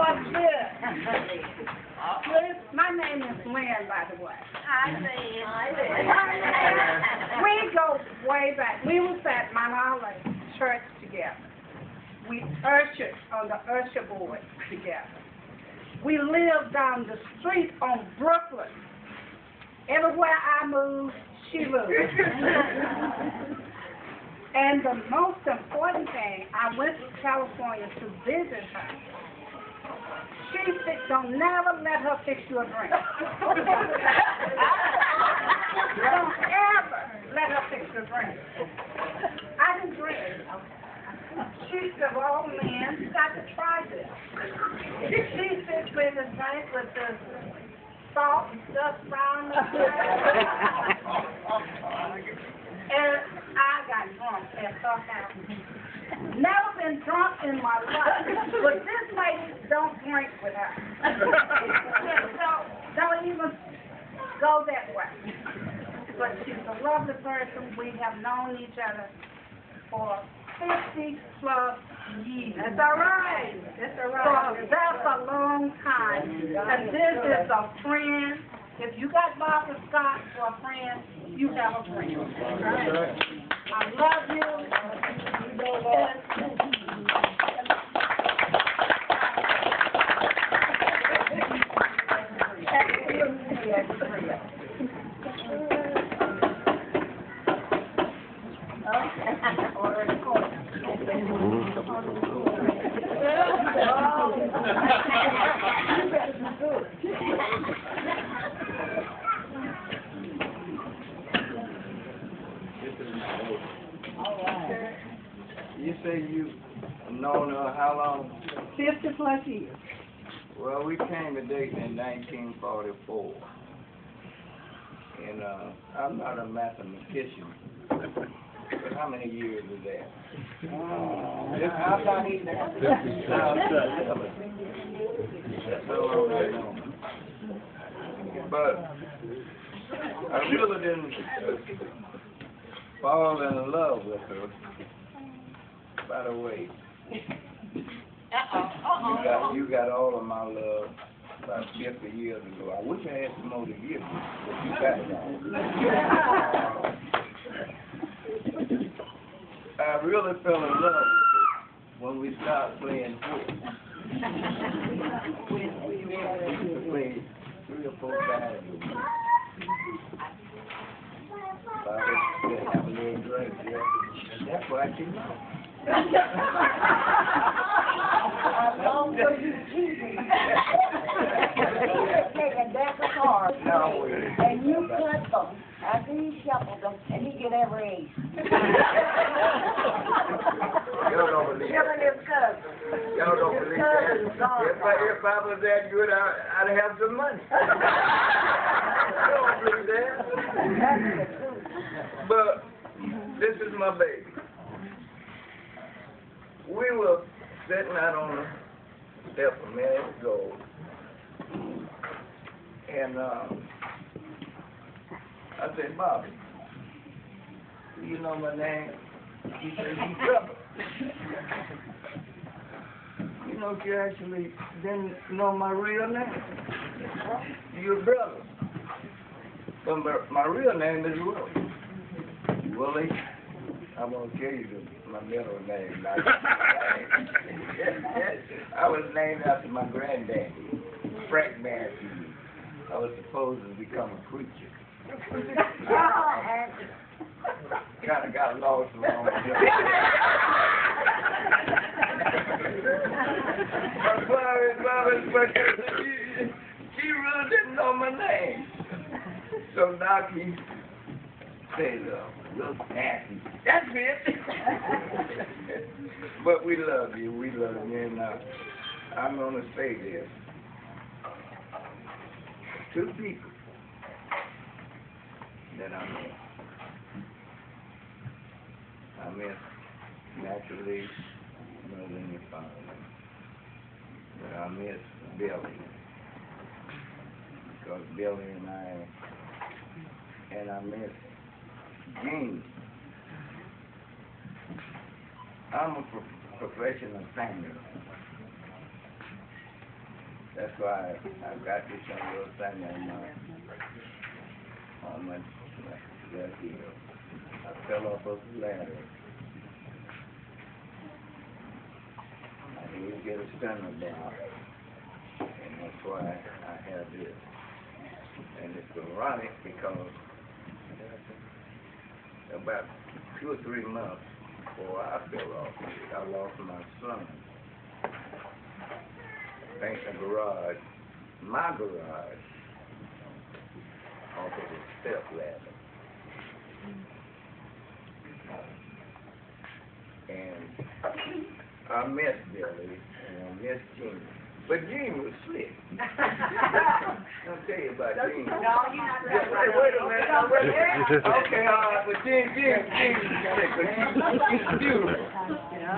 what's good? Good. My name is Lynn, by the way. Hi, Lynn. We go way back. We was at Mount Olive Church together. We ushered on the usher board together. We lived down the street on Brooklyn. Everywhere I moved, she moved. And the most important thing, I went to California to visit her. She said, don't never let her fix you a drink. Don't ever let her fix you a drink. I didn't drink. She said, well, man, you got to try this. She said, with the drink with the salt and stuff around the and I got drunk at her house. Never been drunk in my life, but this lady don't drink with her. So don't even go that way. But she's a lovely person. We have known each other for 50 plus years. That's all right. That's all right. So that's a long time. And this is a friend. If you got Barbara Scott for a friend, you have a friend. Right? I love you. You know what? You say you've known her how long? 50 plus years. Well, we came to date in 1944. And I'm not a mathematician. But how many years is that? I'm not either. That's how long I've known her. But I really didn't fall in love with her. By the way, you got all of my love about 50 years ago. I wish I had some more to give you, but you got it all. I really fell in love with her when we started playing football. We played 3 or 4 times a week. Bobby said, have a little drink, yeah. And that's why she knows. I love you. Take a deck of cards, and you cut them after you shuffle them, and you get every ace. Y'all don't believe that. Y'all don't believe that. If I was that good, I'd have some money. You don't believe that. But this is my baby. We were sitting out on the step a minute ago, and I said, Bobby, do you know my name? He said, you brother. You know, she actually didn't know my real name. You're brother. But my real name is Willie. Willie. I'm going to tell you my middle name. I was named after my granddaddy, Frank Matthews. I was supposed to become a preacher. Kind of got lost along the way. But she really didn't know my name. So now he said, look nasty. That's it. But we love you. We love you. And I'm going to say this. 2 people that I miss. I miss naturally Mother and your father. But I miss Billy. Because Billy and I miss Gene. I'm a professional singer. That's why I got this young little thing on my left heel. I fell off of the ladder. I didn't get a stunner block, and that's why I have this. And it's ironic because about 2 or 3 months before I fell off, I lost my son. Painting the garage, my garage, off of a step ladder. And I missed Billy and I missed Gene. But Gene was slick. I'll tell you about Gene. No, you're not right. Wait a minute. Okay, all right, but Gene was slick, but she's beautiful.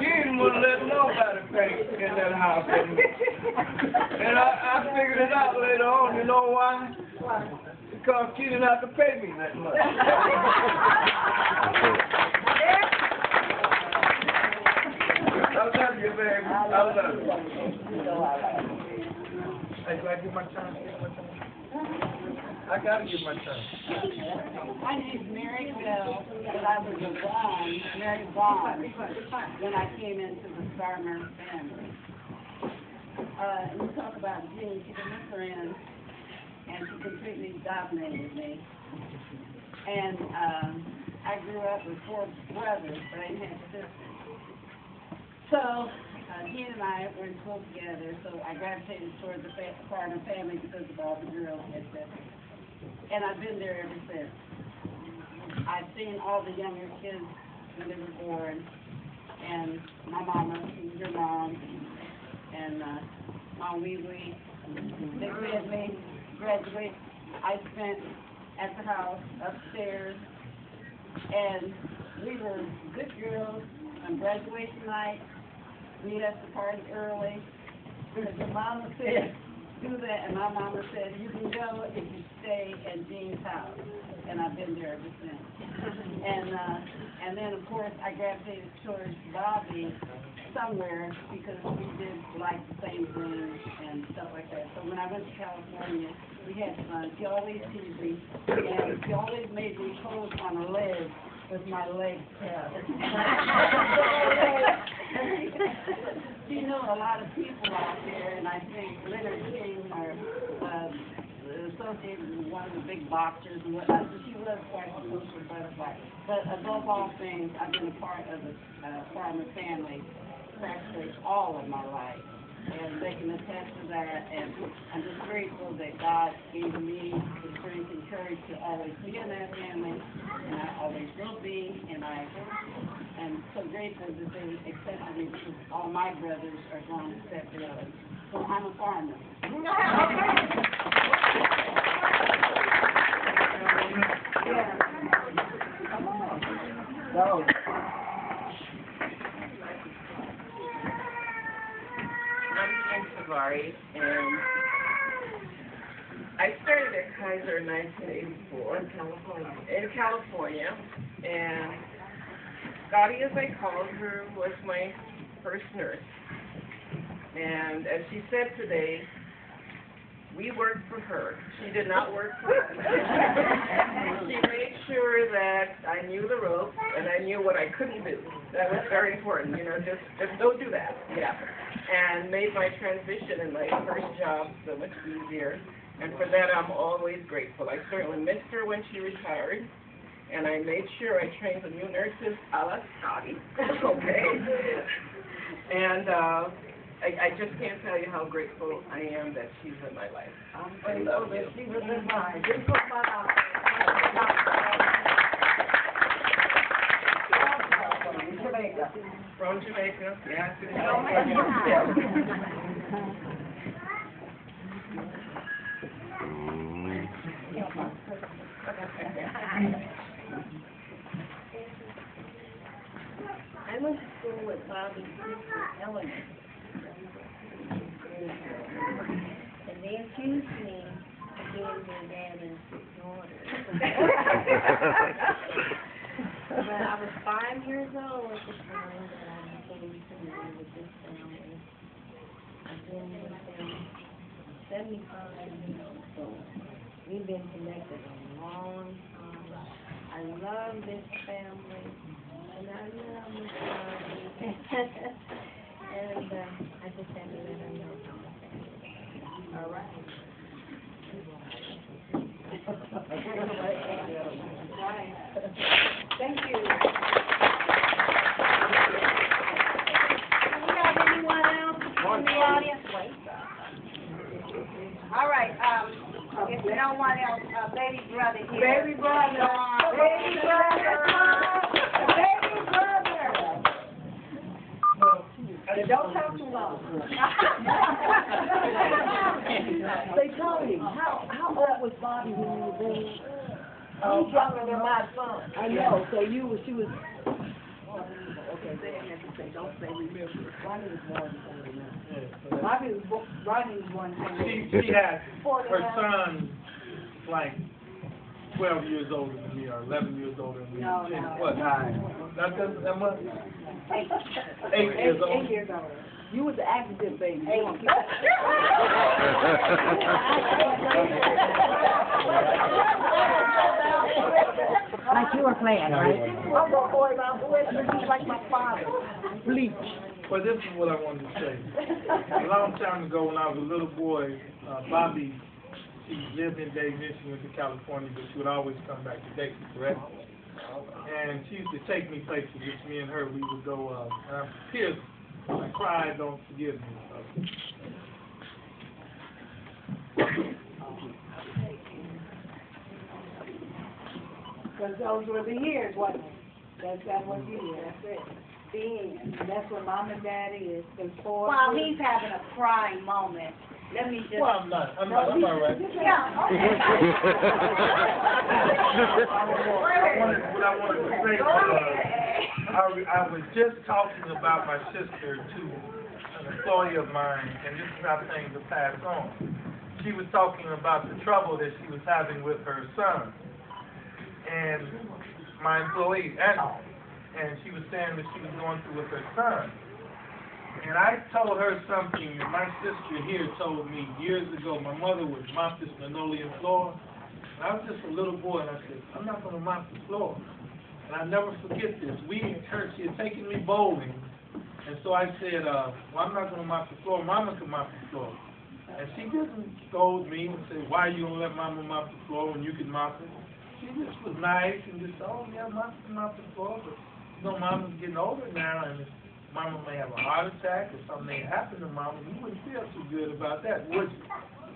Gene wouldn't let nobody paint in that house. And I figured it out later on. You know why? Because she didn't have to pay me that much. I love you, baby. I love you. Hey, do I give my turn? I gotta give my turn. My name's Mary Bell, but I was a Vaughn, Mary Vaughn, when I came into the Starmer family. And we talk about Jean, she's a friend, and she completely dominated me. And I grew up with 4 brothers, but I didn't have sisters. So, Jean and I were in school together, so I gravitated toward the Farmer family because of all the girls, etc. And I've been there ever since. I've seen all the younger kids when they were born, and my mama, your mom, and Mom Wee Wee, they had me graduate. I spent at the house upstairs, and we were good girls on graduation night. We left the party early because your mama said, do that, and my mama said, you can go if you stay at Jean's house. And I've been there ever since. And then, of course, I gravitated towards Bobby somewhere because we did like the same things and stuff like that. So when I went to California, we had fun. She always teased me, and she always made me pose on her legs with my legs held. She knew a lot of people out there, and I think Leonard King are associated with one of the big boxers and whatnot, so she was quite a social butterfly. But above all things, I've been a part of the Farmer family practically all of my life, and they can attest to that, and I'm just grateful that God gave me the strength and courage to always be in that family, and I always will be, and I'm so grateful that they accepted me because all my brothers are gone except the others. So I'm a farmer. Go. I'm Ken Savari, and I started at Kaiser in 1984 in California, and Scotty, as I called her, was my first nurse. And as she said today, we worked for her. She did not work for us. She made sure that I knew the ropes and I knew what I couldn't do. That was very important, you know, just don't do that. Yeah. And made my transition in my first job so much easier. And for that, I'm always grateful. I certainly missed her when she retired. And I made sure I trained the new nurses a la Scotty. Okay. And I just can't tell you how grateful I am that she's in my life. I'm grateful that she was in mine. Just go find out. Jamaica. From Jamaica, yes. I went to school with Bobby's sister, Eleanor. And they accused me of being their dad's daughter. But I was 5 years old at the time that I became familiar with this family. I've been with them 75 years. So we've been connected a long time. I love this family, and I love Miss Margie. And I just had to let her know how much I love her. All right. Thank you. Do we have anyone else in the audience? All right, if no one else, baby brother here. Baby brother. Baby brother. Baby brother. Don't talk too long. Say, Tony, how old was Bobby when you were there? He's younger than my son. I know. So she was. Okay, don't say remember. Ronnie was born in 49. Ronnie was born in 49. She had her son like 12 years older than me or 11 years older than me. No. What? 9. Not that much? 8 years old. 8 years old. You was the accident baby. Like you were playing, right? I'm going to boy about boys, he's like my father. Bleach. Well, this is what I wanted to say. A long time ago when I was a little boy, Bobby, she lived in Dayton, Michigan, went to California, but she would always come back to Dayton, correct? And she used to take me places, just me and her. We would go, and I'm tears. I cried, don't forgive me. Because those were the years, wasn't it? That's what you did. That's it. The end. And that's what Mom and Daddy is. While he's having a crying moment, let me just... Well, I'm not. I'm all right. Yeah, What I wanted to say was, I was just talking about my sister to an employee of mine, and this is how things are passed on. She was talking about the trouble that she was having with her son, and my employee, and she was saying that she was going through with her son. And I told her something that my sister here told me years ago. My mother would mop this linoleum floor. And I was just a little boy, and I said, I'm not going to mop the floor. And I never forget this. We in church, she had taken me bowling. And so I said, well, I'm not going to mop the floor. Mama can mop the floor. And she didn't scold me and say, why are you going to let Mama mop the floor when you can mop it? She just was nice and just said, oh, yeah, Mama can mop the floor. But, you know, Mama's getting older now, and Mama may have a heart attack or something may happen to Mama. You wouldn't feel too good about that, would you?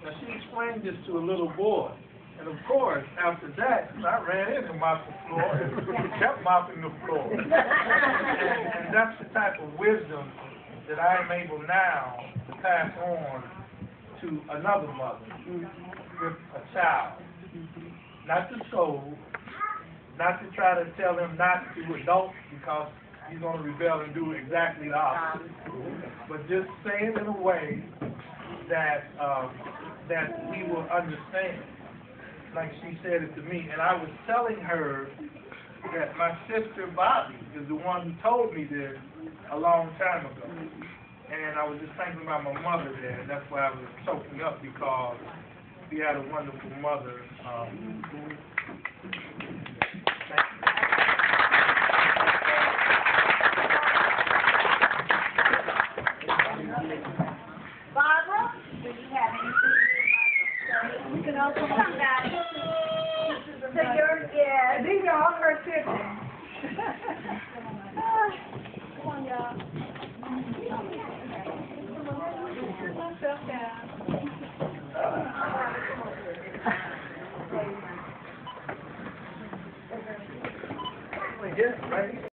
Now, she explained this to a little boy. And, of course, after that, I ran in and mopped the floor and kept mopping the floor. And that's the type of wisdom that I am able now to pass on to another mother with a child. Not to scold, not to try to tell him not to do it, don't, because he's going to rebel and do exactly the opposite. But just say it in a way that that we will understand, like she said it to me. And I was telling her that my sister Bobby is the one who told me this a long time ago. And I was just thinking about my mother there, and that's why I was choking up, because we had a wonderful mother. Barbara, do you have anything you'd like to say? You can also come back to your, yeah, these are all her siblings. Come on, y'all. Yes, right.